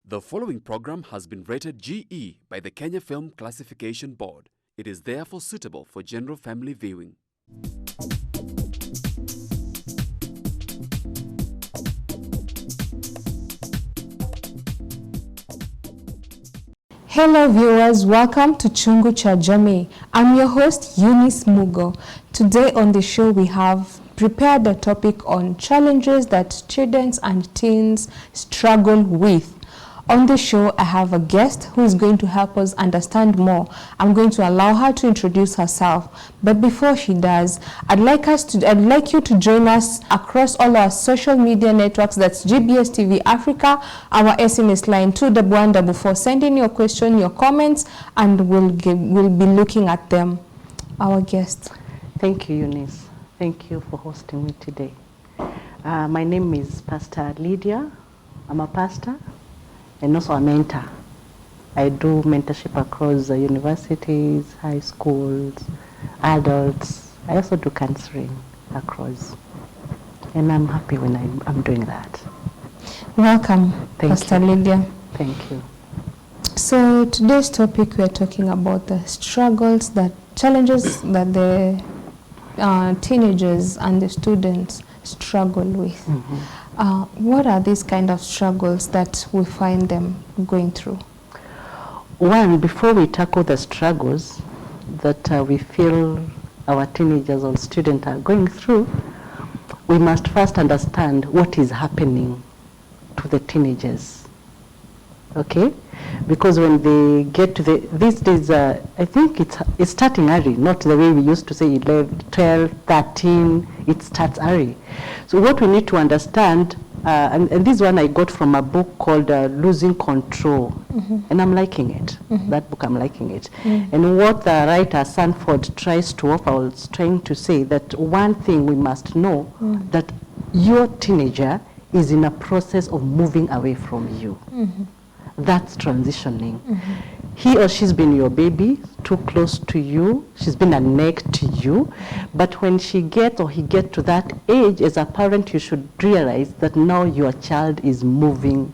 The following program has been rated GE by the Kenya Film Classification Board. It is therefore suitable for general family viewing. Hello viewers, welcome to Chungu cha Jamii. I'm your host Eunice Mugo. Today on the show we have prepared a topic on challenges that students and teens struggle with. On the show, I have a guest who is going to help us understand more. I'm going to allow her to introduce herself. But before she does, I'd like you to join us across all our social media networks. That's GBS TV Africa, our SMS line 21144. Send in your question, your comments, and we'll be looking at them. Our guest. Thank you, Eunice. Thank you for hosting me today. My name is Pastor Lydia. I'm a pastor and also a mentor. I do mentorship across universities, high schools, adults. I also do counseling across. And I'm happy when I'm doing that. Welcome, Pastor Lydia. Thank you. So today's topic, we're talking about the challenges that the teenagers and the students struggle with. Mm-hmm. What are these kind of struggles that we find them going through? One, before we tackle the struggles that we feel our teenagers or students are going through, we must first understand what is happening to the teenagers. Okay? Because when they get to these days, I think it's starting early, not the way we used to say 11, 12, 13, it starts early. So what we need to understand, and this one I got from a book called Losing Control, mm-hmm. and I'm liking it. Mm-hmm. That book, I'm liking it. Mm-hmm. And what the writer Sanford tries to offer, was trying to say that one thing we must know, mm-hmm. that your teenager is in a process of moving away from you. Mm-hmm. That's transitioning. Mm-hmm. He or she's been your baby, too close to you. She's been a neck to you. But when she gets or he gets to that age, as a parent, you should realize that now your child is moving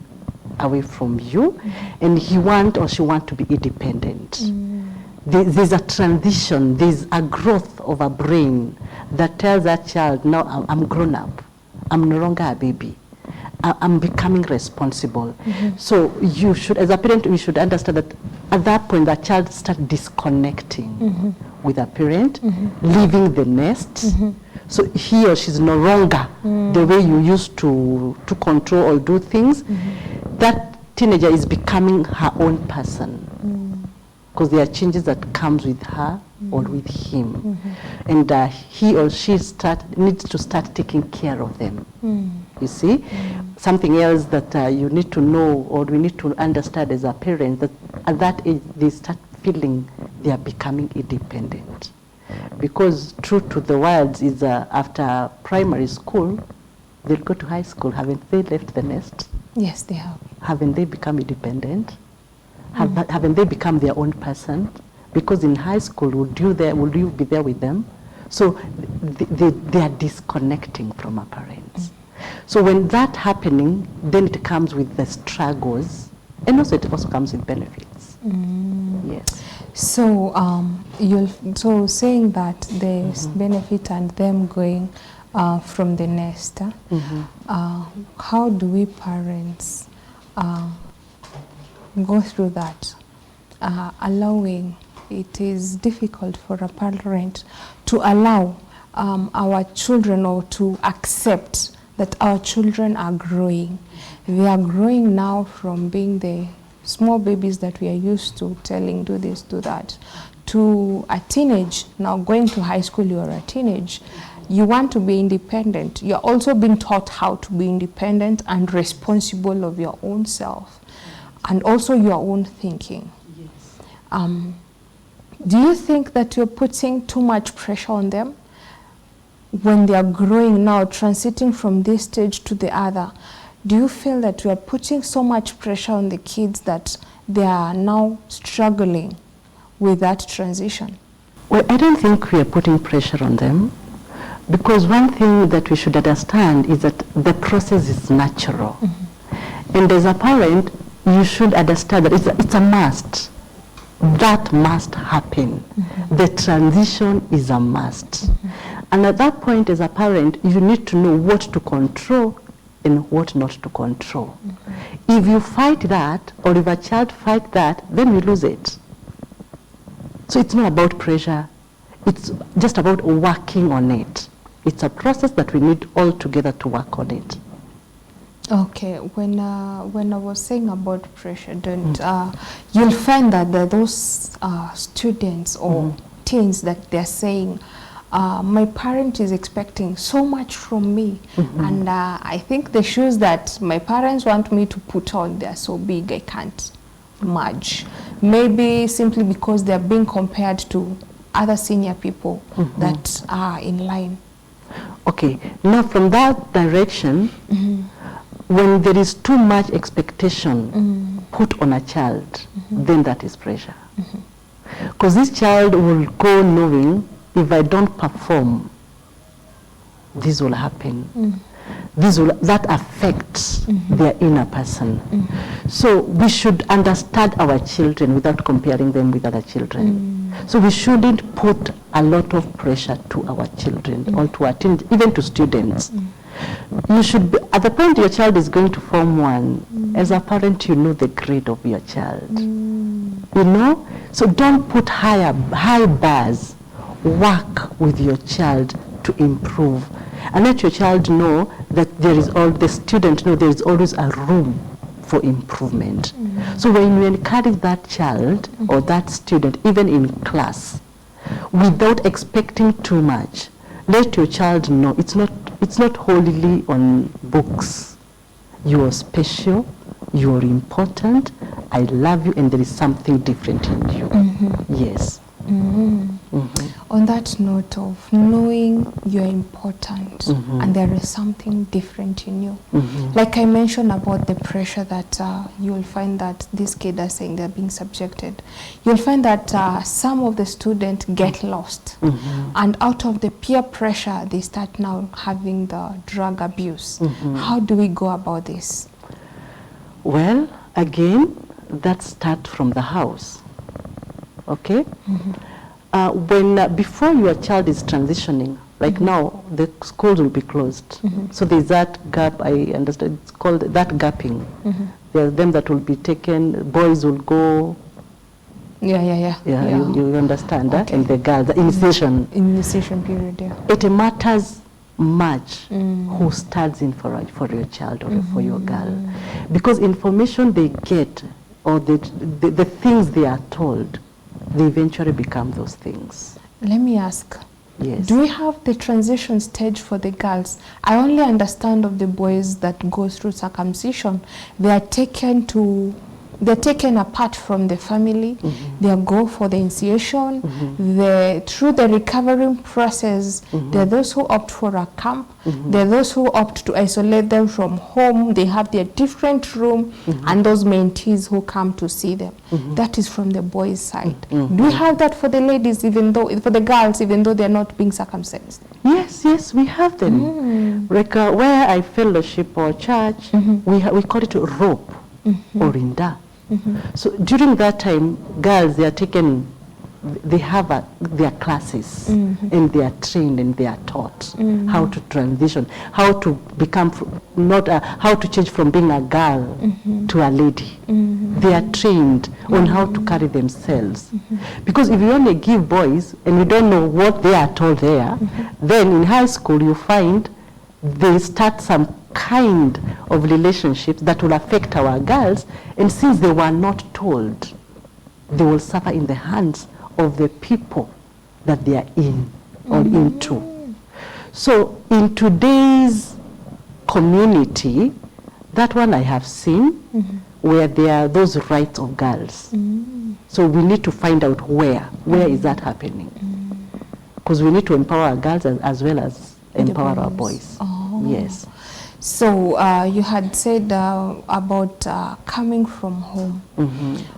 away from you, mm-hmm. and he want or she want to be independent. Mm-hmm. There's a transition. There's a growth of a brain that tells that child, now I'm grown up. I'm no longer a baby. I'm becoming responsible. Mm-hmm. So you should, as a parent, you should understand that at that point, the child starts disconnecting mm-hmm. with a parent, mm-hmm. leaving the nest. Mm-hmm. So he or she's no longer the way you used to control or do things. Mm-hmm. That teenager is becoming her own person, because there are changes that comes with her or with him. Mm-hmm. And he or she needs to start taking care of them. You see? Something else that you need to know or we need to understand as a parent, that at that age they start feeling they are becoming independent. Because true to the words is after primary school, they'll go to high school. Haven't they left the nest? Yes, they have. Haven't they become independent? Haven't they become their own person? Because in high school, will you be there with them? So they are disconnecting from our parents. So when that happening, then it comes with the struggles, and also it also comes with benefits. Yes. So so saying that there's mm-hmm. benefit and them going from the nest, mm-hmm. How do we parents go through that? Allowing, it is difficult for a parent to allow our children or to accept that our children are growing. They are growing now from being the small babies that we are used to telling, do this, do that, to a teenage. Now going to high school, you are a teenage. You want to be independent. You're also being taught how to be independent and responsible of your own self and also your own thinking. Yes. Do you think that you're putting too much pressure on them when they are growing now, transiting from this stage to the other? Do you feel that we are putting so much pressure on the kids that they are now struggling with that transition? Well, I don't think we are putting pressure on them, because one thing that we should understand is that the process is natural. Mm-hmm. And as a parent, you should understand that it's a must. That must happen. The transition is a must. And at that point, as a parent, you need to know what to control and what not to control. If you fight that, or if a child fights that, then we lose it. So it's not about pressure. It's just about working on it. It's a process that we need all together to work on it. Okay, when I was saying about pressure, you'll find that there are those students or teens that they're saying, my parent is expecting so much from me, and I think the shoes that my parents want me to put on, they're so big I can't merge. Maybe simply because they're being compared to other senior people that are in line. Okay, now from that direction, when there is too much expectation put on a child, then that is pressure. Because this child will go knowing, if I don't perform, this will happen. That affects their inner person. So we should understand our children without comparing them with other children. So we shouldn't put a lot of pressure to our children or to our teens, even to students. You should be, at the point your child is going to Form 1, as a parent you know the grade of your child. You know? So don't put high bars. Work with your child to improve. And let your child know that the student know there is always a room for improvement. So when you encourage that child or that student, even in class, without expecting too much, let your child know it's not wholly on books. You are special, you are important, I love you, and there is something different in you. Yes. On that note of knowing you're important and there is something different in you, like I mentioned about the pressure that you'll find that these kids are saying they're being subjected, you'll find that some of the students get lost, and out of the peer pressure they start now having the drug abuse. How do we go about this? Well, again, that starts from the house. Okay? Before your child is transitioning, like now, the schools will be closed. So there's that gap, I understand, it's called that gapping. There are them that will be taken, boys will go. Yeah. You understand that? Okay. And the girls, the initiation. Initiation period, yeah. It matters much who stands in for your child or for your girl. Because information they get, or the things they are told, they eventually become those things. Let me ask, yes. Do we have the transition stage for the girls? I only understand of the boys that go through circumcision. They are taken apart from the family. They go for the initiation. Through the recovering process, there are those who opt for a camp. There are those who opt to isolate them from home. They have their different room, and those mentees who come to see them. That is from the boys' side. Do we have that for the ladies, for the girls, even though they're not being circumcised? Yes, we have them. Like where I fellowship or church, we call it rope or rinda. So during that time, girls, they are taken, they have their classes, and they are trained and they are taught how to transition, how to become, how to change from being a girl to a lady. They are trained on how to carry themselves. Because if you only give boys and you don't know what they are told there, then in high school you find they start some kind of relationships that will affect our girls, and since they were not told, they will suffer in the hands of the people that they are in or into. So in today's community, that one I have seen, where there are those rights of girls. So we need to find out where is that happening, because we need to empower our girls as well as empower our boys. Yes. So you had said about coming from home.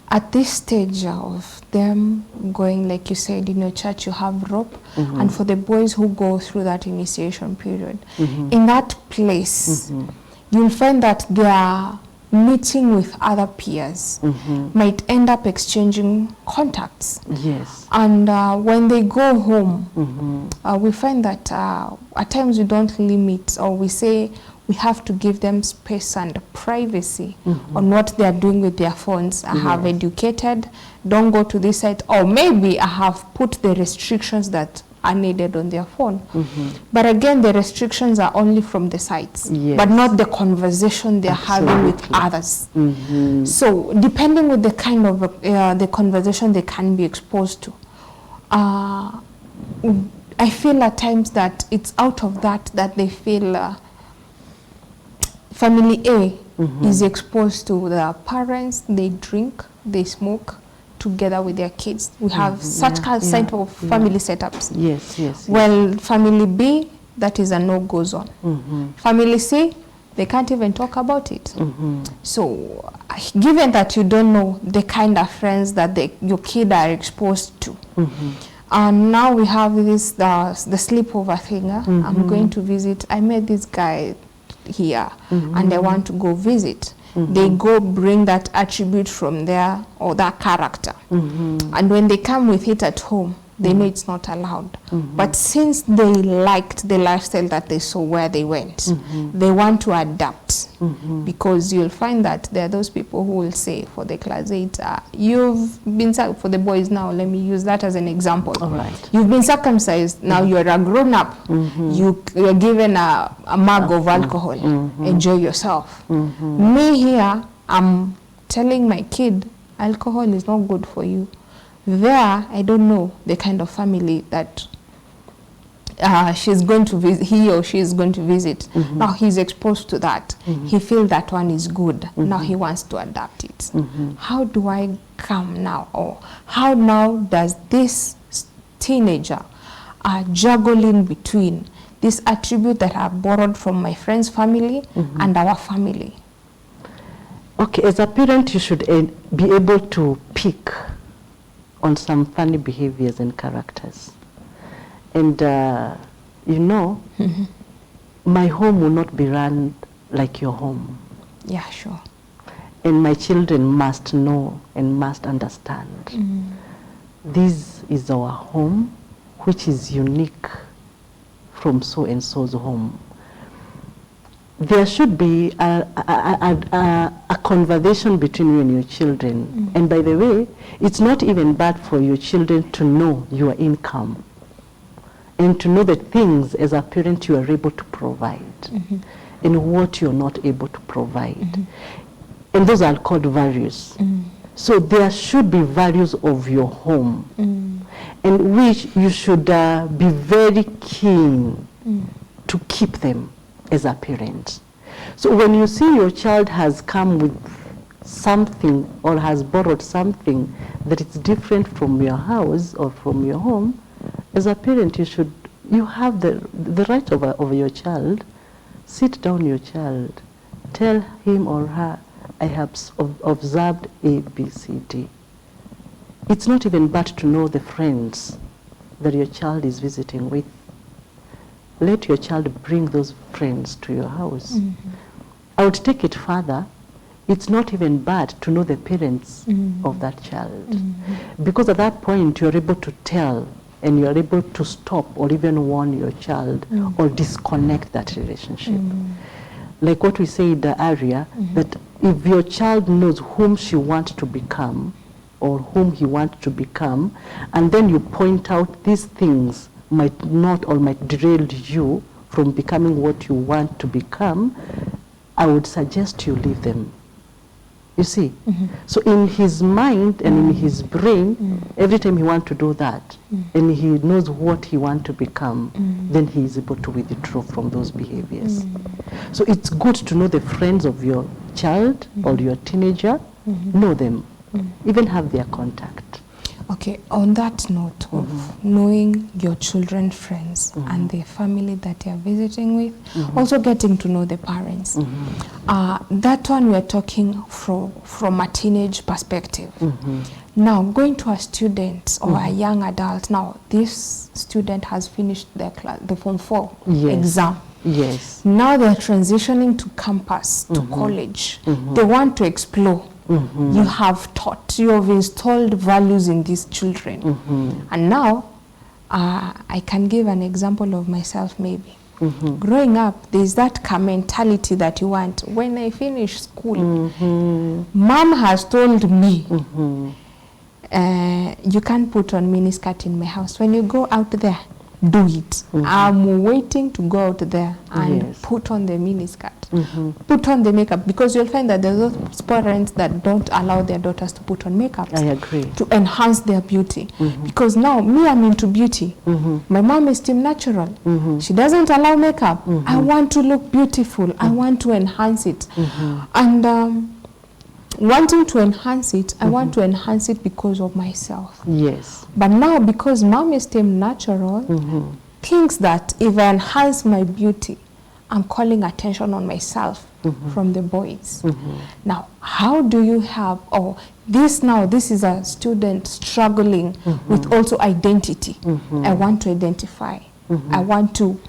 At this stage of them going, like you said, in your church you have rope, and for the boys who go through that initiation period, in that place, you'll find that meeting with other peers, might end up exchanging contacts. Yes. And when they go home, we find that at times we don't limit, or we say we have to give them space and privacy on what they are doing with their phones. I have educated, don't go to this site, or maybe I have put the restrictions that are needed on their phone. But again, the restrictions are only from the sites, but not the conversation they're having with others. So depending with the kind of the conversation they can be exposed to, I feel at times that it's out of that they feel family A is exposed to their parents, they drink, they smoke together with their kids. We have such kind of family setups. Yes. Well, family B, that is a no-go zone. Family C, they can't even talk about it. So, given that you don't know the kind of friends that your kid are exposed to, and now we have this the sleepover thing. I'm going to visit. I met this guy here, and I want to go visit. They go bring that attribute from there, or that character. And when they come with it at home, they know it's not allowed. But since they liked the lifestyle that they saw where they went, they want to adapt. Because you'll find that there are those people who will say, for the class 8, you've been, for the boys now, let me use that as an example. All right. You've been circumcised, now you're a grown-up. You're given a mug of alcohol. Enjoy yourself. Me here, I'm telling my kid, alcohol is not good for you. There, I don't know the kind of family that she's going to visit, he or she is going to visit. Now he's exposed to that. He feels that one is good. Now he wants to adapt it. How do I come now? Or how now does this teenager juggle in between this attribute that I borrowed from my friend's family and our family? Okay, as a parent, you should be able to pick on some funny behaviors and characters. And, you know, my home will not be run like your home. Yeah, sure. And my children must know and must understand. This is our home, which is unique from so-and-so's home. There should be a conversation between you and your children. And by the way, it's not even bad for your children to know your income and to know the things as a parent you are able to provide and what you're not able to provide. And those are called values. So there should be values of your home, and which you should be very keen to keep them as a parent. So when you see your child has come with something or has borrowed something that is different from your house or from your home, as a parent you have the right over your child. Sit down your child, tell him or her, I have observed A, B, C, D. It's not even bad to know the friends that your child is visiting with. Let your child bring those friends to your house. I would take it further. It's not even bad to know the parents of that child. Because at that point, you're able to tell and you're able to stop or even warn your child or disconnect that relationship. Like what we said earlier, that if your child knows whom she wants to become or whom he wants to become, and then you point out these things might not or might derail you from becoming what you want to become, I would suggest you leave them. You see? So in his mind and in his brain, every time he wants to do that, and he knows what he wants to become, then he is able to withdraw from those behaviors. So it's good to know the friends of your child or your teenager, know them, even have their contact. Okay, on that note of knowing your children's friends and the family that they are visiting with, also getting to know the parents. That one we're talking from a teenage perspective. Now, going to a student or a young adult, now this student has finished their class, the Form 4 exam. Yes. Now they're transitioning to campus, to college. They want to explore. You have taught, you have installed values in these children. And now, I can give an example of myself maybe. Growing up, there's that mentality that you want. When I finish school, mom has told me, you can't put on miniskirt in my house. When you go out there, do it. I'm waiting to go out there and put on the miniskirt, put on the makeup, because you'll find that there's those parents that don't allow their daughters to put on makeup. I agree. To enhance their beauty. Because now, me, I'm into beauty. My mom is Team Natural. She doesn't allow makeup. I want to look beautiful. I want to enhance it. And wanting to enhance it, I want to enhance it because of myself. Yes. But now, because mom is Team Natural, thinks that if I enhance my beauty, I'm calling attention on myself from the boys. Now, how do you have, this is a student struggling with also identity. I want to identify. I want to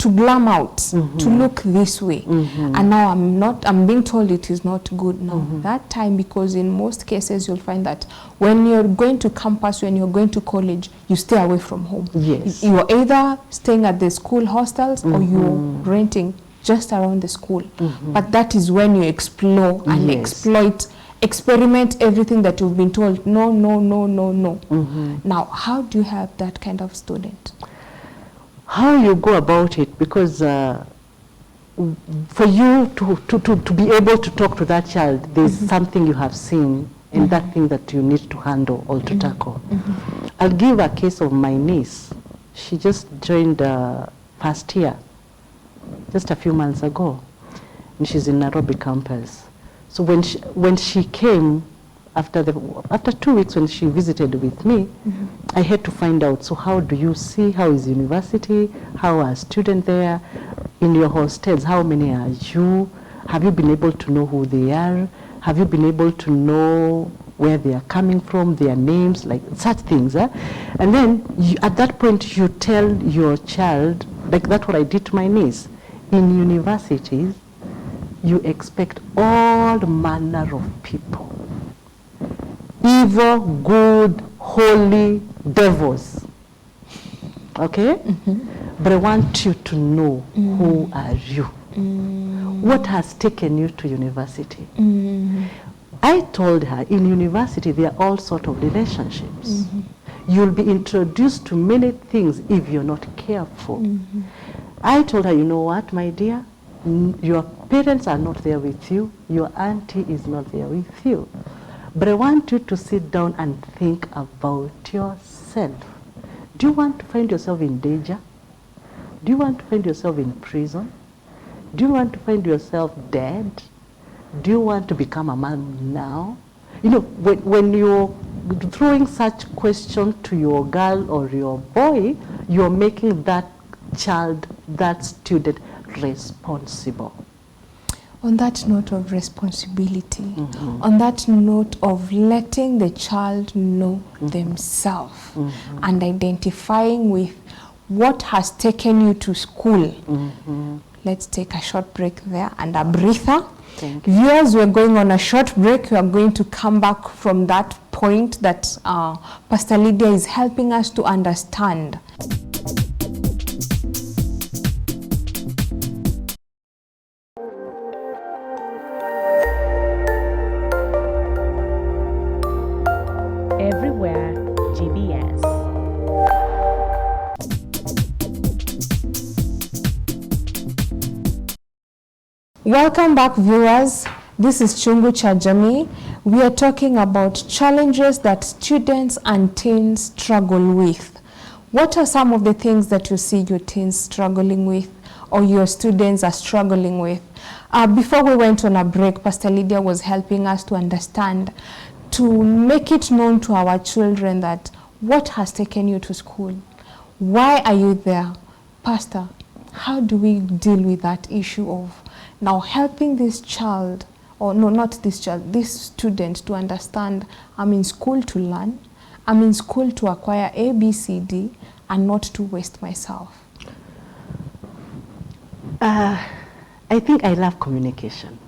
glam out, to look this way. And now I'm being told it is not good now. That time, because in most cases you'll find that when you're going to campus, when you're going to college, you stay away from home. Yes. You're either staying at the school hostels or you're renting just around the school. But that is when you explore and experiment everything that you've been told. No. Now, how do you have that kind of student? How you go about it, because for you to be able to talk to that child, there's something you have seen and that thing that you need to handle or to tackle. I'll give a case of my niece. She just joined first year, just a few months ago, and she's in Nairobi campus. So when she came, after 2 weeks when she visited with me, I had to find out, so how do you see, how is university, how are students there, in your hostels, how many are you, have you been able to know who they are, have you been able to know where they are coming from, their names, like such things. And then at that point you tell your child, like that's what I did to my niece. In universities, you expect all manner of people. Evil, good, holy, devils. Okay? But I want you to know who are you. What has taken you to university? I told her in university there are all sorts of relationships. You'll be introduced to many things if you're not careful. I told her, you know what, my dear? Your parents are not there with you. Your auntie is not there with you. But I want you to sit down and think about yourself. Do you want to find yourself in danger? Do you want to find yourself in prison? Do you want to find yourself dead? Do you want to become a man now? You know, when you're throwing such questions to your girl or your boy, you're making that child, that student, responsible. On that note of responsibility, on that note of letting the child know themselves and identifying with what has taken you to school, let's take a short break there and a breather. Viewers, we're going on a short break. We are going to come back from that point that Pastor Lydia is helping us to understand. Everywhere GBS. Welcome back, viewers. This is Chungu cha Jamii. We are talking about challenges that students and teens struggle with. What are some of the things that you see your teens struggling with or your students are struggling with? Before we went on a break, Pastor Lydia was helping us to understand, to make it known to our children that what has taken you to school? Why are you there? Pastor, how do we deal with that issue of now helping this child, or no, not this child, this student to understand I'm in school to learn, I'm in school to acquire A, B, C, D, and not to waste myself? I think I love communication.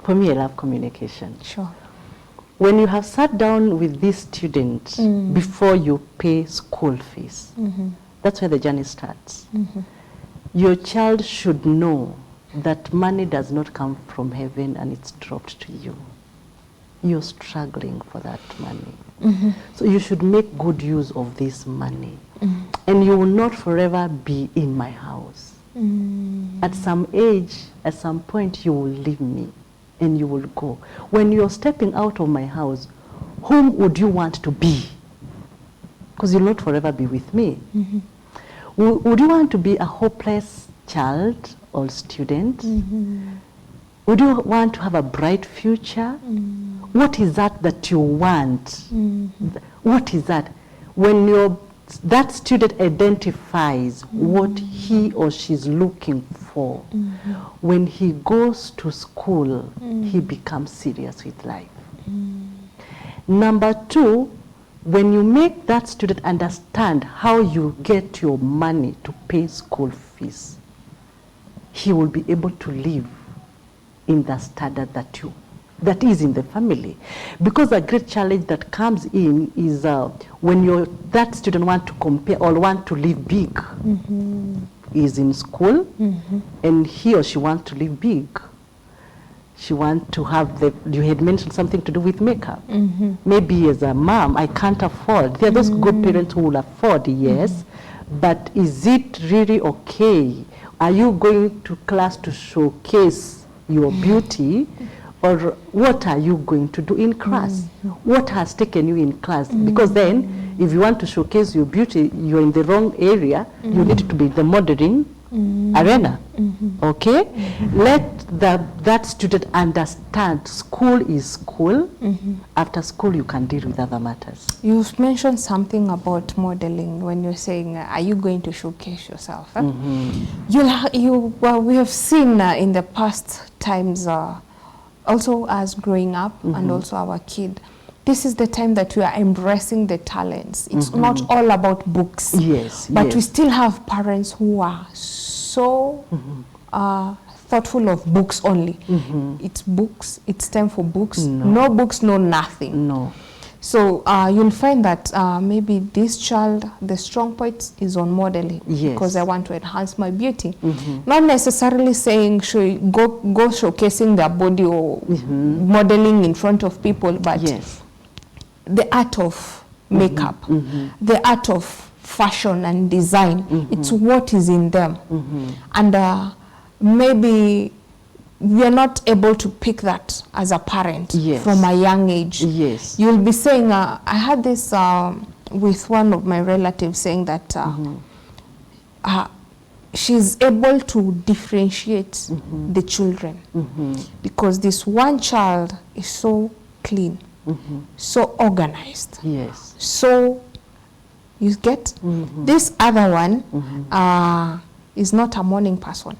For me, I love communication. Sure. When you have sat down with this student before you pay school fees, that's where the journey starts. Your child should know that money does not come from heaven and it's dropped to you. You're struggling for that money. So you should make good use of this money. And you will not forever be in my house. At some age, at some point, you will leave me and you will go. When you're stepping out of my house, whom would you want to be? Because you'll not forever be with me. Would you want to be a hopeless child or student? Would you want to have a bright future? What is that you want? What is that? When that student identifies what he or she's looking for, when he goes to school, he becomes serious with life. Number two, when you make that student understand how you get your money to pay school fees, he will be able to live in the standard that is in the family. Because a great challenge that comes in is when that student want to compare or want to live big, is in school, and he or she wants to live big. She wants to have you had mentioned something to do with makeup. Maybe as a mom, I can't afford. There are those good parents who will afford, yes, but is it really okay? Are you going to class to showcase your beauty? Or what are you going to do in class? What has taken you in class? Because then, if you want to showcase your beauty, you're in the wrong area. You need to be the modeling arena. Okay? Let that student understand school is school. After school, you can deal with other matters. You've mentioned something about modeling when you're saying, are you going to showcase yourself? Well, we have seen in the past times, also as growing up and also our kid, this is the time that we are embracing the talents. It's not all about books. But we still have parents who are so thoughtful of books only. It's books, it's time for books. No books, no nothing. No. So you'll find that maybe this child, the strong point is on modeling, because I want to enhance my beauty. Not necessarily saying should go showcasing their body or modeling in front of people, but the art of makeup, the art of fashion and design, it's what is in them. And maybe we are not able to pick that as a parent from a young age. You'll be saying, I had this with one of my relatives saying that she's able to differentiate the children because this one child is so clean, so organized, so you get this other one is not a morning person,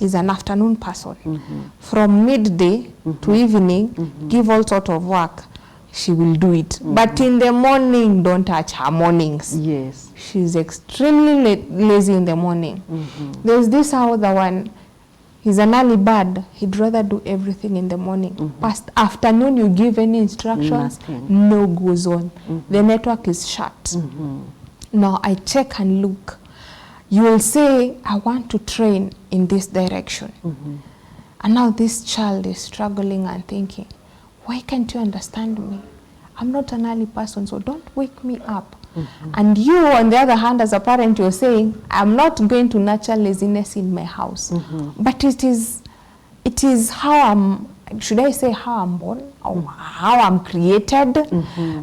is an afternoon person. From midday to evening, give all sort of work, she will do it. But in the morning, don't touch her mornings. She's extremely lazy in the morning. There's this other one, he's an early bird, he'd rather do everything in the morning. Past afternoon, you give any instructions, no goes on. The network is shut. Now I check and look. You will say, I want to train in this direction. And now this child is struggling and thinking, why can't you understand me? I'm not an early person, so don't wake me up. And you, on the other hand, as a parent, you're saying, I'm not going to nurture laziness in my house. But it is how should I say how I'm born, or how I'm created?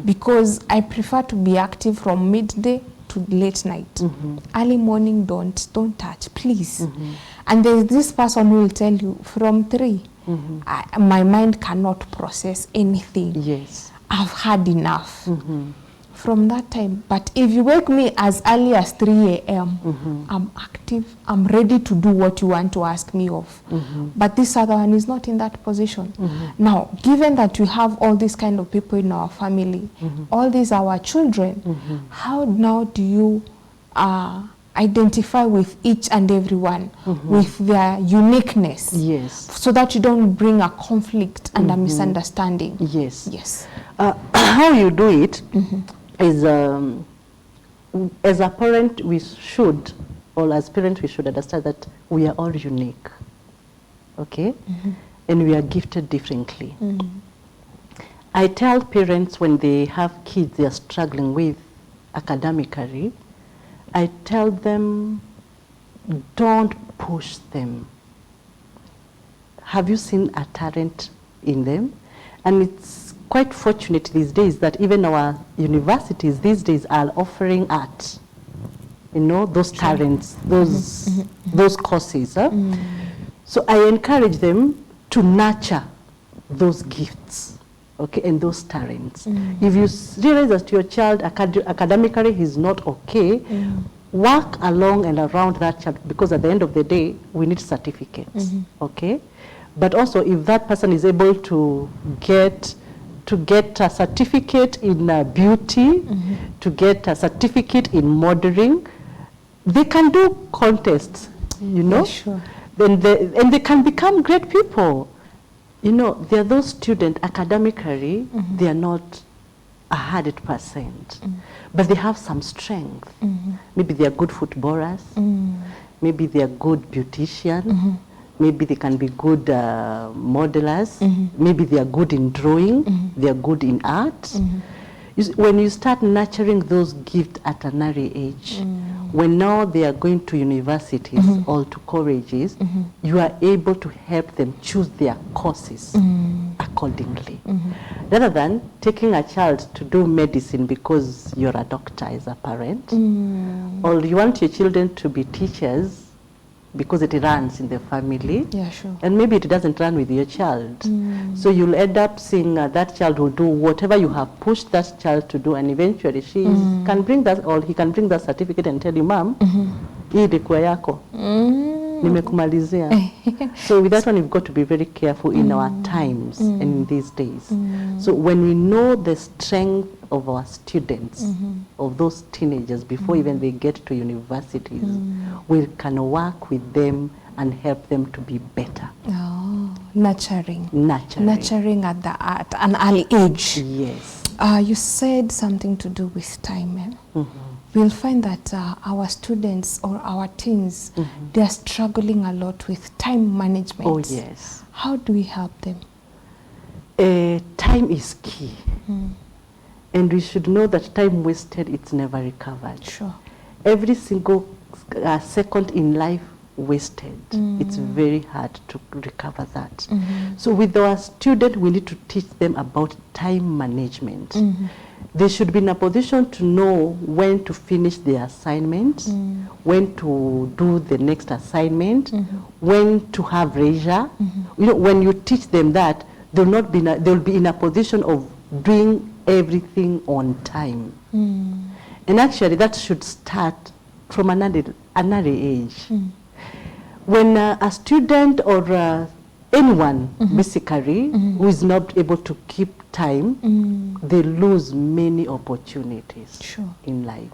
Because I prefer to be active from midday to late night. Early morning, don't touch, please. And there's this person who will tell you, from 3, my mind cannot process anything. I've had enough. From that time, but if you wake me as early as 3 a.m., I'm active, I'm ready to do what you want to ask me of. But this other one is not in that position. Now, given that we have all these kind of people in our family, all these are our children, how now do you identify with each and everyone with their uniqueness. Yes. So that you don't bring a conflict and a misunderstanding. Yes. Yes. How you do it is, as a parent, we should, or as parents, we should understand that we are all unique, okay? And we are gifted differently. I tell parents when they have kids they are struggling with academically, I tell them, don't push them. Have you seen a talent in them? And it's quite fortunate these days that even our universities these days are offering art. You know, those talents, those courses. Huh? So I encourage them to nurture those gifts, okay, and those talents. If you realize that your child academically is not okay, work along and around that child, because at the end of the day, we need certificates, okay? But also, if that person is able to get a certificate in beauty, to get a certificate in modeling, they can do contests, you know? Yeah, sure. And they can become great people. You know, there are those students academically, they are not 100%, but they have some strength. Maybe they are good footballers, maybe they are good beauticians, maybe they can be good modelers, maybe they are good in drawing, they are good in art. When you start nurturing those gifts at an early age, when now they are going to universities or to colleges, you are able to help them choose their courses accordingly. Rather than taking a child to do medicine because you're a doctor as a parent, or you want your children to be teachers because it runs in the family, Yeah, sure. and maybe it doesn't run with your child. So you'll end up seeing that child will do whatever you have pushed that child to do, and eventually she can bring that, or he can bring that certificate and tell you, Mom, hii ilikuwa yako, nimekumalizia. So with that one, you've got to be very careful in our times and in these days. So when we know the strength of our students, of those teenagers, before even they get to universities, we can work with them and help them to be better. Oh, nurturing. Nurturing At an early age. Yes. You said something to do with time. We'll find that our students or our teens, they are struggling a lot with time management. Oh, yes. How do we help them? Time is key. And we should know that time wasted, it's never recovered. Sure. Every single second in life wasted, it's very hard to recover that. So with our students, we need to teach them about time management. They should be in a position to know when to finish their assignment, when to do the next assignment, when to have leisure. You know, when you teach them that, they'll be in a position of doing everything on time. And actually, that should start from an early age. When a student or anyone, basically, who is not able to keep time, they lose many opportunities in life.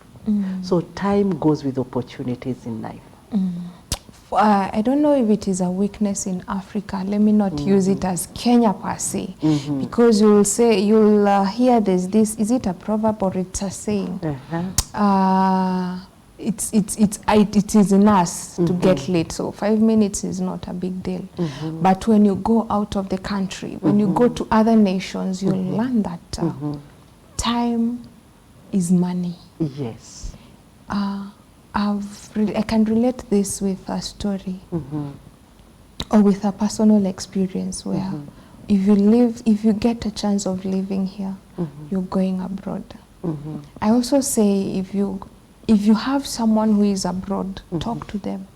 So time goes with opportunities in life. I don't know if it is a weakness in Africa. Let me not use it as Kenya per se, because you'll hear there's this. Is it a proverb or it's a saying? It is in us to get late, so 5 minutes is not a big deal. But when you go out of the country, when you go to other nations, you'll learn that time is money. Yes. I can relate this with a story or with a personal experience where if you get a chance of living here, you're going abroad. I also say if you have someone who is abroad, talk to them,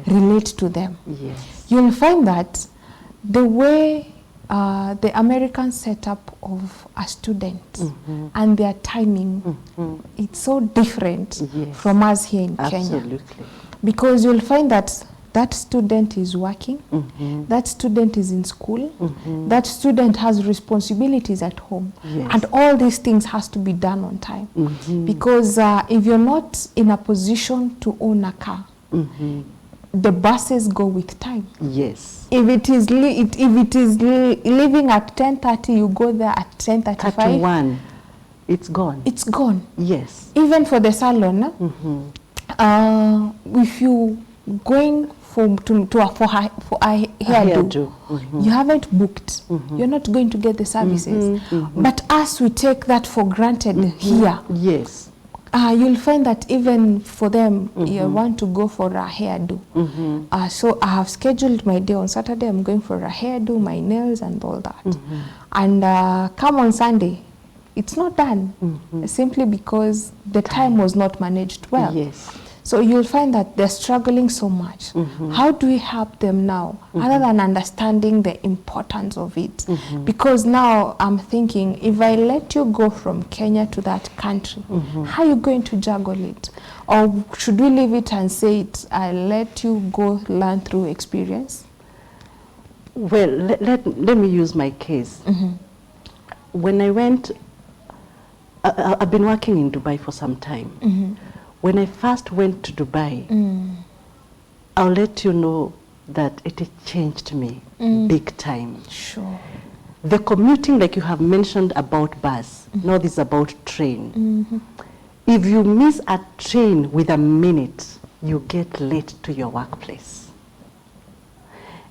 relate to them. Yes. You'll find that the way the American setup of a student and their timing, it's so different from us here in Kenya. Absolutely. Because you'll find that that student is working, that student is in school, that student has responsibilities at home. Yes. And all these things has to be done on time. Because if you're not in a position to own a car, the buses go with time. Yes. If it is leaving at 10:30, you go there at 10:35. 31, it's gone. It's gone. Yes. Even for the salon, if you going for a hairdo, you haven't booked, you're not going to get the services. But as we take that for granted here, yes, you'll find that even for them, you want to go for a hairdo. So I have scheduled my day on Saturday. I'm going for a hairdo, my nails and all that. And come on Sunday, it's not done, simply because the time was not managed well. yes. So you'll find that they're struggling so much. How do we help them now, other than understanding the importance of it? Because now I'm thinking, if I let you go from Kenya to that country, how are you going to juggle it? Or should we leave it and say it, I let you go learn through experience? Well, let me use my case. When I went, I've been working in Dubai for some time. When I first went to Dubai, I'll let you know that it changed me big time. Sure. The commuting, like you have mentioned about bus, now this is about train. If you miss a train with a minute, you get late to your workplace.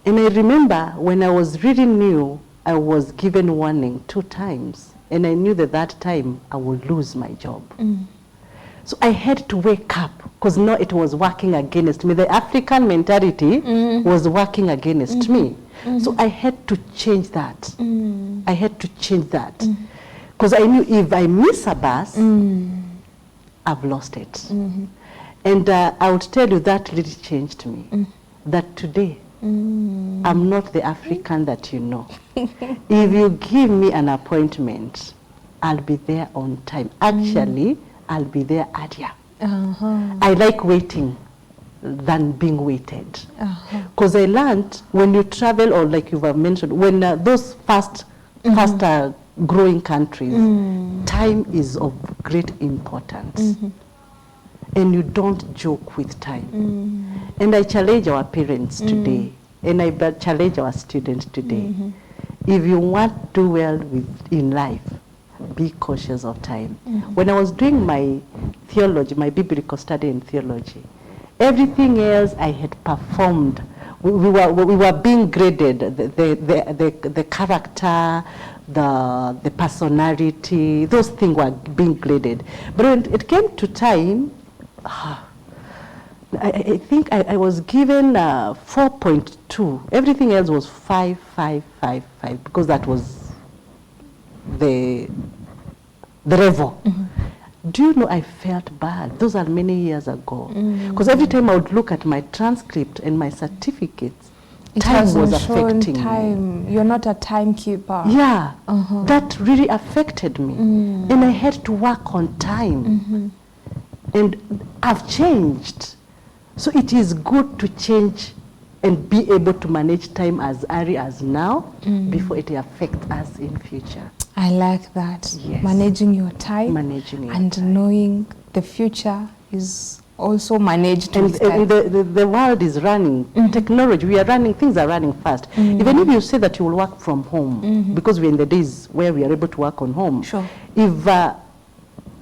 And I remember when I was really new, I was given warning 2 times, and I knew that that time I would lose my job. So I had to wake up, because now it was working against me. The African mentality was working against me. So I had to change that. I had to change that. Because I knew if I miss a bus, I've lost it. And I would tell you that really changed me. That today, I'm not the African that you know. If you give me an appointment, I'll be there on time. Actually, I'll be there earlier. I like waiting than being waited. Because I learned when you travel, or like you have mentioned, when those fast growing countries, time is of great importance. And you don't joke with time. And I challenge our parents today, and I challenge our students today. If you want to do well in life, be cautious of time. When I was doing my theology, my biblical study in theology, everything else I had performed. We were being graded, the character, the personality, those things were being graded. But when it came to time, I think I was given 4.2. Everything else was 5, 5, 5, 5, because that was the level. Do you know, I felt bad. Those are many years ago. Because every time I would look at my transcript and my certificates, time was affecting me. You're not a timekeeper. Yeah, that really affected me. And I had to work on time. And I've changed. So it is good to change and be able to manage time as early as now, before it affects us in future. I like that. Yes. Managing your time. Managing your and time. knowing the future is also managed And with time. the world is running. Technology, we are running, things are running fast. Even if you say that you will work from home, because we're in the days where we are able to work on home. Sure. If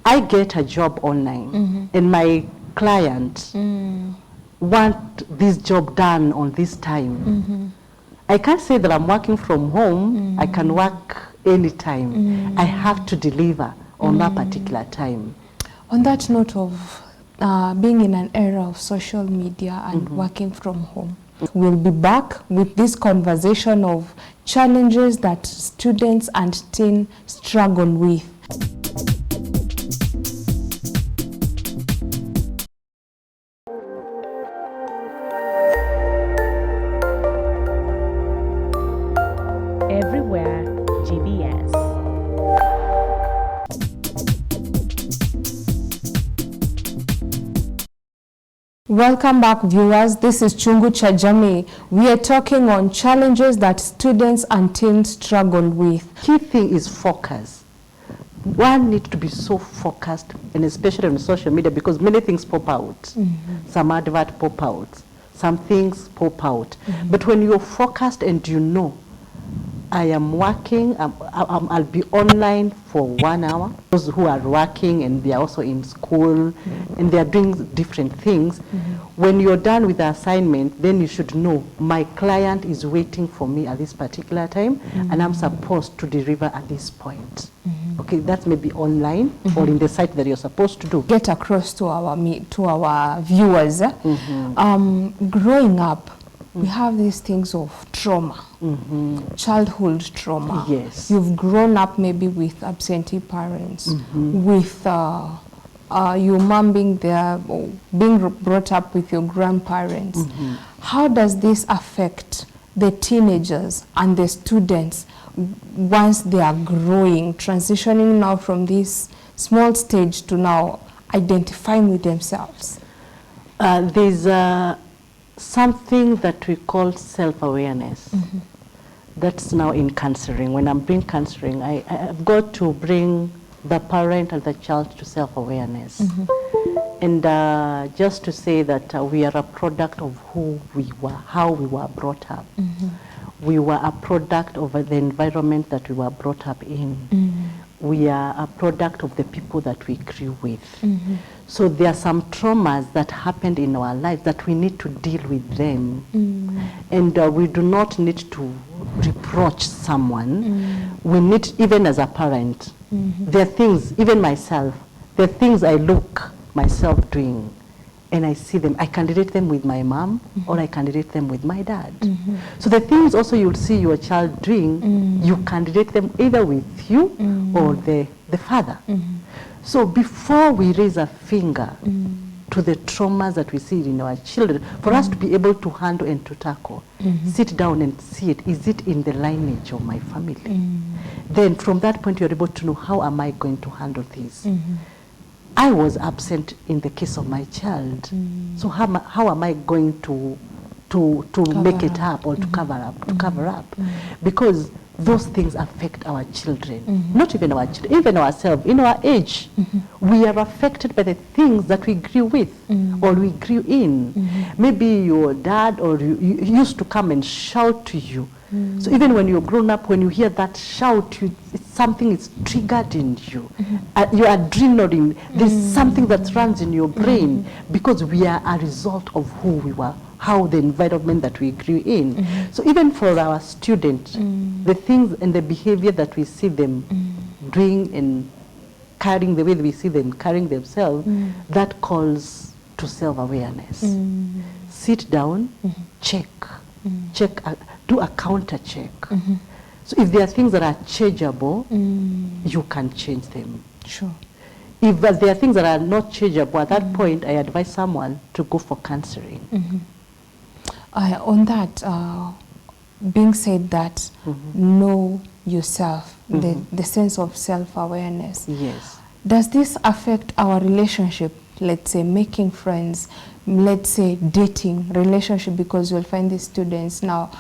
I get a job online and my client want this job done on this time, I can't say that I'm working from home. I can work anytime. I have to deliver on that particular time. On that note of being in an era of social media and working from home, we'll be back with this conversation of challenges that students and teens struggle with. Everywhere GBS. Welcome back, viewers. This is Chungu cha Jamii. We are talking on challenges that students and teens struggle with. Key thing is focus. One needs to be so focused, and especially on social media, because many things pop out. Some advert pop out. Some things pop out. But when you're focused and you know, I am working, I'll be online for 1 hour. Those who are working and they are also in school and they are doing different things. When you're done with the assignment, then you should know my client is waiting for me at this particular time and I'm supposed to deliver at this point. Okay, that's maybe online or in the site that you're supposed to do. Get across to our viewers. Growing up, we have these things of trauma, childhood trauma. Yes. You've grown up maybe with absentee parents, with your mom being there, or being brought up with your grandparents. How does this affect the teenagers and the students once they are growing, transitioning now from this small stage to now identifying with themselves? There's something that we call self-awareness. That's now in counseling. When I'm doing counseling, I've got to bring the parent and the child to self-awareness. And just to say that we are a product of who we were, how we were brought up. We were a product of the environment that we were brought up in. We are a product of the people that we grew with. So there are some traumas that happened in our lives that we need to deal with them. And we do not need to reproach someone. We need, even as a parent, there are things, even myself, there are things I look myself doing and I see them. I can relate them with my mom or I can relate them with my dad. So the things also you'll see your child doing, you can relate them either with you or the father. So before we raise a finger to the traumas that we see in our children, for us to be able to handle and to tackle, sit down and see it. Is it in the lineage of my family? Then from that point you're able to know, how am I going to handle this? I was absent in the case of my child. So how am I going to make it up or to cover up? Because those things affect our children. Not even our children, even ourselves. In our age, we are affected by the things that we grew with or we grew in. Maybe your dad or you used to come and shout to you. So even when you're grown up, when you hear that shout, it's something is triggered in you. Your adrenaline, there's something that runs in your brain because we are a result of who we were, how the environment that we grew in. So even for our students, the things and the behavior that we see them doing and carrying, the way we see them carrying themselves, that calls to self-awareness. Sit down, check, do a counter check. So if there are things that are changeable, you can change them. Sure. If there are things that are not changeable, at that point, I advise someone to go for counseling. On that, being said that, know yourself, the sense of self-awareness. Yes. Does this affect our relationship? Let's say making friends, let's say dating, relationship, because you'll find these students now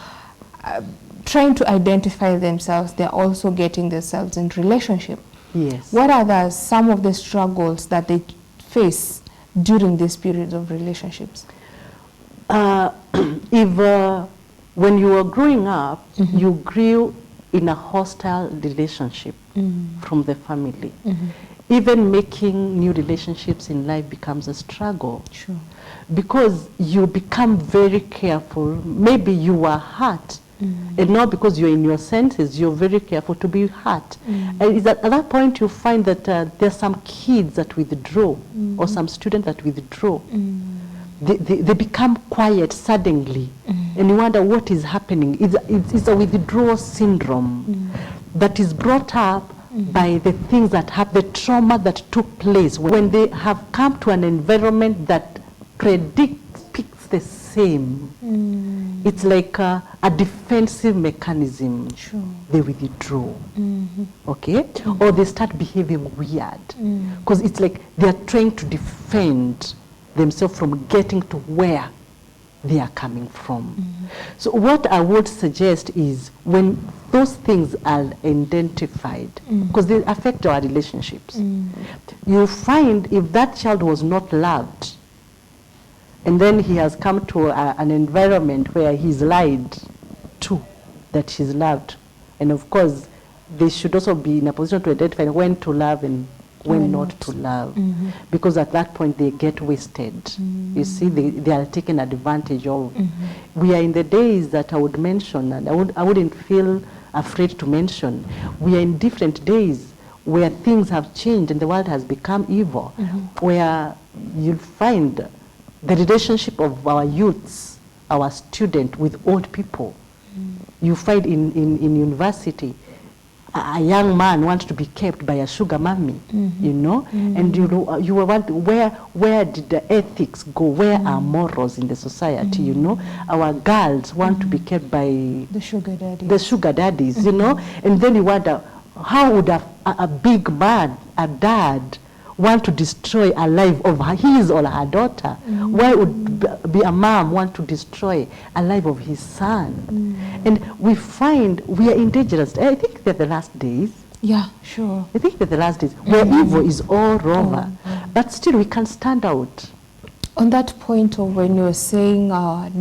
trying to identify themselves, they're also getting themselves in relationship. Yes. What are some of the struggles that they face during this period of relationships? If when you were growing up, you grew in a hostile relationship from the family. Even making new relationships in life becomes a struggle. Sure. Because you become very careful. Maybe you were hurt. And now because you're in your senses, you're very careful to be hurt. And it's at that point you find that there's some kids that withdraw or some students that withdraw. They become quiet suddenly. And you wonder what is happening. It's a withdrawal syndrome that is brought up by the things that have, the trauma that took place when they have come to an environment that predicts the same. It's like a defensive mechanism. Sure. They withdraw. Okay? Or they start behaving weird. Because it's like they're trying to defend themselves from getting to where they are coming from. So what I would suggest is when those things are identified, because they affect our relationships, you find if that child was not loved, and then he has come to an environment where he's lied to that he's loved. And of course, they should also be in a position to identify when to love and when not to love. Because at that point, they get wasted. You see, they are taken advantage of. We are in the days that I would mention, and I wouldn't feel afraid to mention, we are in different days where things have changed and the world has become evil, where you'll find the relationship of our youths, our students with old people. You find in university, a young man wants to be kept by a sugar mommy, you know, and you want, where did the ethics go? Where are morals in the society? You know, our girls want to be kept by The sugar daddy. the sugar daddies, you know, and then you wonder, how would a big man, a dad, want to destroy a life of his or her daughter? Why would be a mom want to destroy a life of his son? And we find we are in dangerous. I think that the last days, Yeah, sure. I think that the last days where evil is all over, but still we can stand out. On that point of when you were saying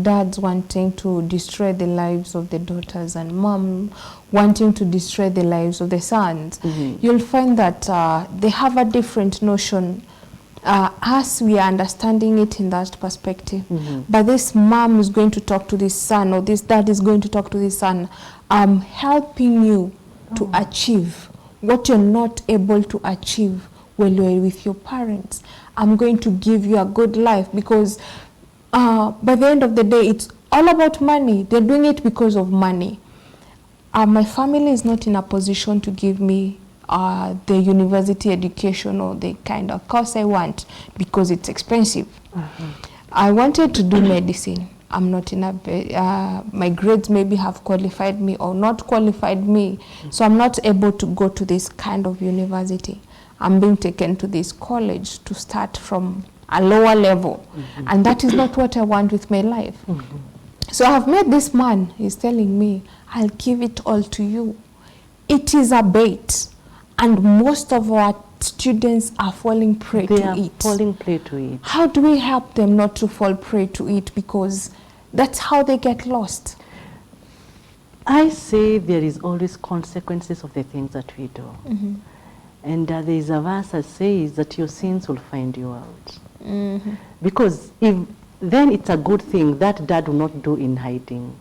dads wanting to destroy the lives of the daughters and mom wanting to destroy the lives of the sons, you'll find that they have a different notion. Us, we are understanding it in that perspective. But this mom is going to talk to this son, or this dad is going to talk to this son. I'm helping you to achieve what you're not able to achieve when you're with your parents. I'm going to give you a good life, because by the end of the day, it's all about money. They're doing it because of money. My family is not in a position to give me the university education or the kind of course I want, because it's expensive. I wanted to do medicine. I'm not in a, my grades maybe have qualified me or not qualified me, so I'm not able to go to this kind of university. I'm being taken to this college to start from a lower level, and that is not what I want with my life. So I've met this man, he's telling me, I'll give it all to you. It is a bait, and most of our students are falling prey to it. They are falling prey to it. How do we help them not to fall prey to it? Because that's how they get lost. I say there is always consequences of the things that we do. And there is a verse that says that your sins will find you out. Because if then it's a good thing that dad will not do in hiding.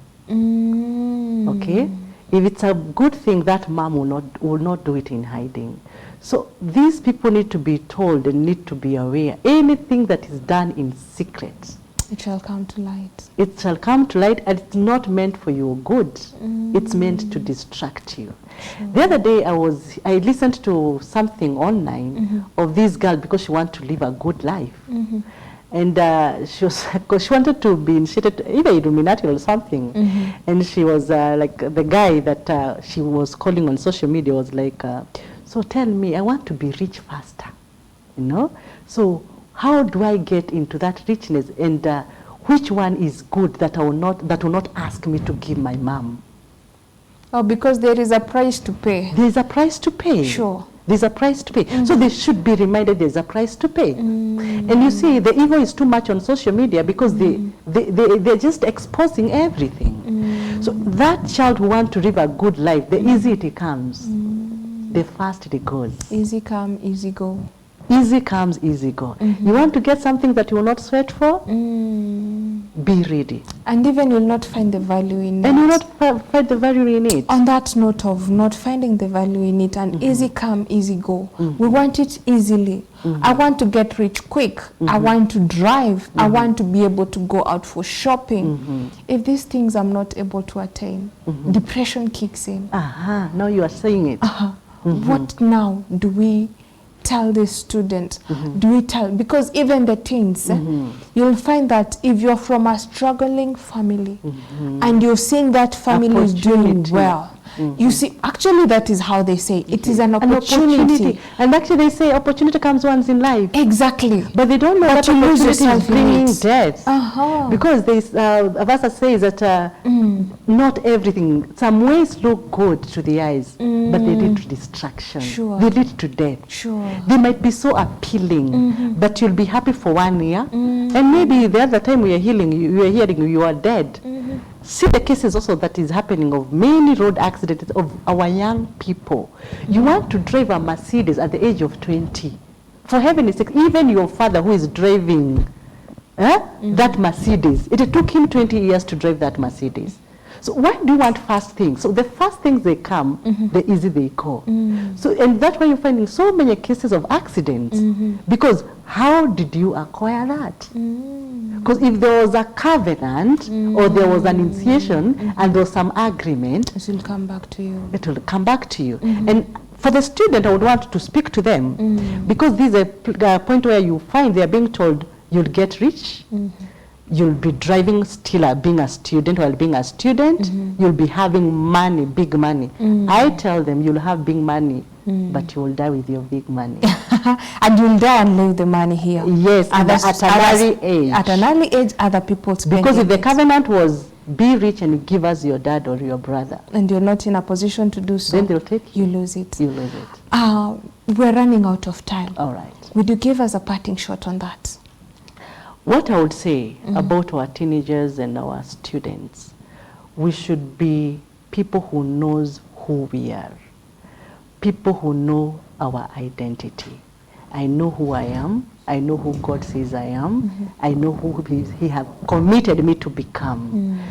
Okay? If it's a good thing that mom will not do it in hiding. So these people need to be told and need to be aware. Anything that is done in secret, it shall come to light. It shall come to light, and it's not meant for your good. It's meant to distract you. The other day I listened to something online of this girl because she wanted to live a good life. And because she wanted to be initiated, either Illuminati or something. And she was like, the guy that she was calling on social media was like, so tell me, I want to be rich faster, you know? So how do I get into that richness? And which one is good that will not ask me to give my mom? Oh, because there is a price to pay. There is a price to pay. Sure. There's a price to pay. So they should be reminded there's a price to pay. And you see, the evil is too much on social media because they're just exposing everything. So that child who wants to live a good life, the easy it comes, the fast it goes. Easy come, easy go. Easy comes, easy go. You want to get something that you will not sweat for? Be ready. And even you'll not find the value in it. And you'll not find the value in it. On that note of not finding the value in it, and easy come, easy go. We want it easily. I want to get rich quick. I want to drive. I want to be able to go out for shopping. If these things I'm not able to attain, depression kicks in. Now you are saying it. What now do we tell this student? Do we tell? Because even the teens, you'll find that if you're from a struggling family and you're seeing that family is doing well, you see, actually that is how they say it is an opportunity. And actually they say opportunity comes once in life. Exactly. But they don't know that opportunity is bringing death. Because this verse says that not everything, some ways look good to the eyes, but they lead to destruction. They lead to death. They might be so appealing, but you'll be happy for 1 year, and maybe the other time you are hearing you are dead. See the cases also that is happening of many road accidents of our young people. You want to drive a Mercedes at the age of 20. For heaven's sake, even your father who is driving that Mercedes, it took him 20 years to drive that Mercedes. So why do you want fast things? So the fast things they come, the easy they go. So, and that's why you're finding so many cases of accidents. Because how did you acquire that? Because if there was a covenant or there was an initiation and there was some agreement, it will come back to you. It will come back to you. And for the student, I would want to speak to them because this is a point where you find they are being told you'll get rich, you'll be driving still being a student while being a student, you'll be having money, big money. I tell them you'll have big money, but you will die with your big money. And you'll die and leave the money here. Yes, at an early age. At an early age, other people spend. Because if the covenant was be rich and give us your dad or your brother, and you're not in a position to do so, then they'll take you lose it. You lose it. We're running out of time. All right. Would you give us a parting shot on that? What I would say about our teenagers and our students, we should be people who knows who we are, people who know our identity. I know who I am. I know who God says I am. I know who he has committed me to become.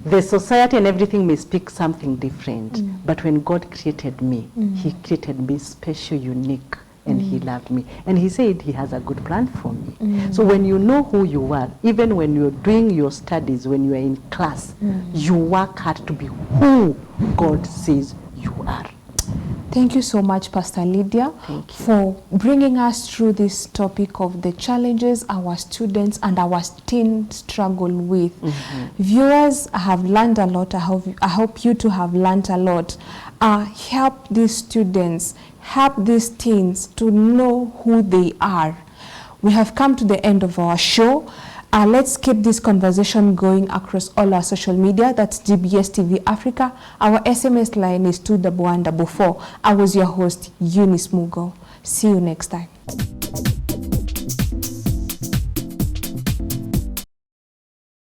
The society and everything may speak something different, but when God created me, he created me special, unique, and he loved me. And he said he has a good plan for me. So when you know who you are, even when you're doing your studies, when you are in class, you work hard to be who God says you are. Thank you so much, Pastor Lydia, for bringing us through this topic of the challenges our students and our teens struggle with. Viewers have learned a lot. I hope you too have learned a lot. Help these students, help these teens to know who they are. We have come to the end of our show. Let's keep this conversation going across all our social media. That's GBS TV Africa. Our SMS line is 21144. I was your host, Eunice Mugo. See you next time.